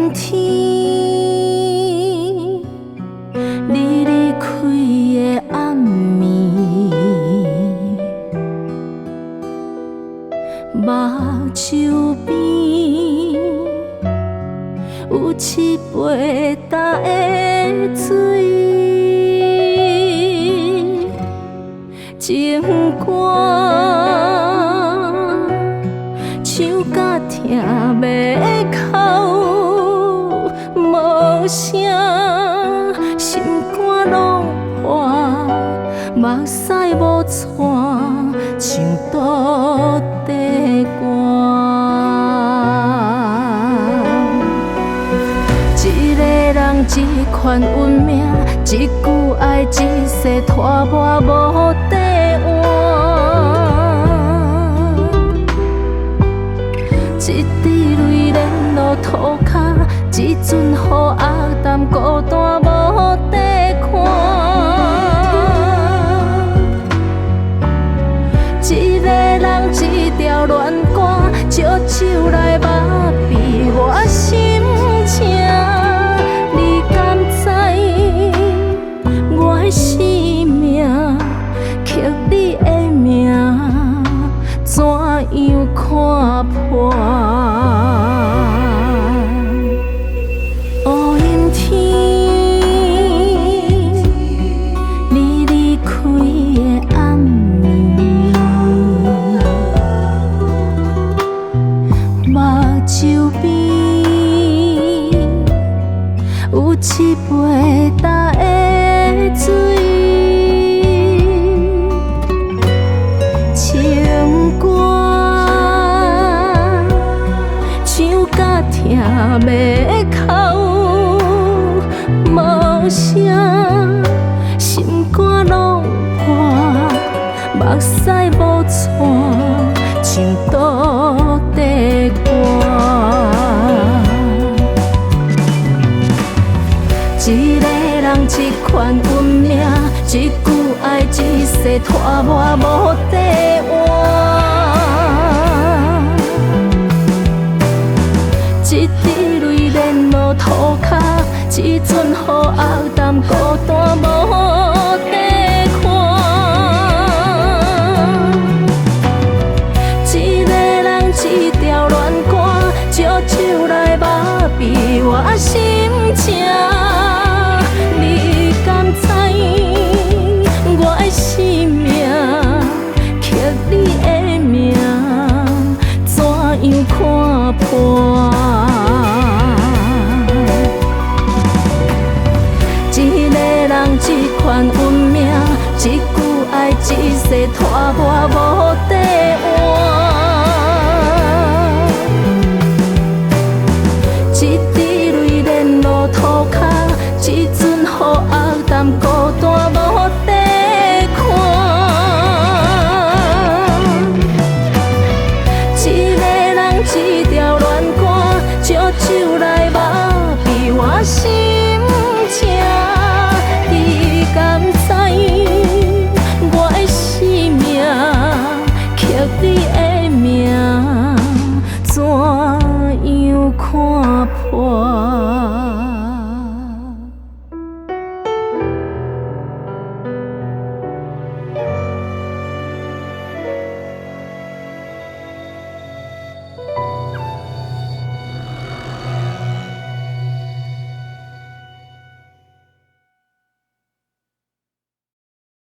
阴天，你离开的暗暝，目睭边有七八搭的水，情歌唱甲疼要哭，无声，心肝拢破，目屎无喘，像倒地寒。一个人一款运命，一句爱一世拖磨无地换。一滴泪连落涂骹，一阵雨暗淡孤单无地看。一个人一条恋歌，借酒来麻痹我心情。你敢知我的生命，刻你的名，怎样看破？乌阴天，你离开的暗暝，目睭边有七八搭的水。疼要哭，无声，心肝拢破，目屎无喘，像倒地寒。一个人一款运命，一句爱一世拖磨无地换。一滴泪连落涂骹，一阵雨暗淡孤单无地看。一个人一条恋歌，借酒来麻痹我心情。你敢知我的生命，刻你的名，怎样看破？一款运命，一句爱一世拖磨无地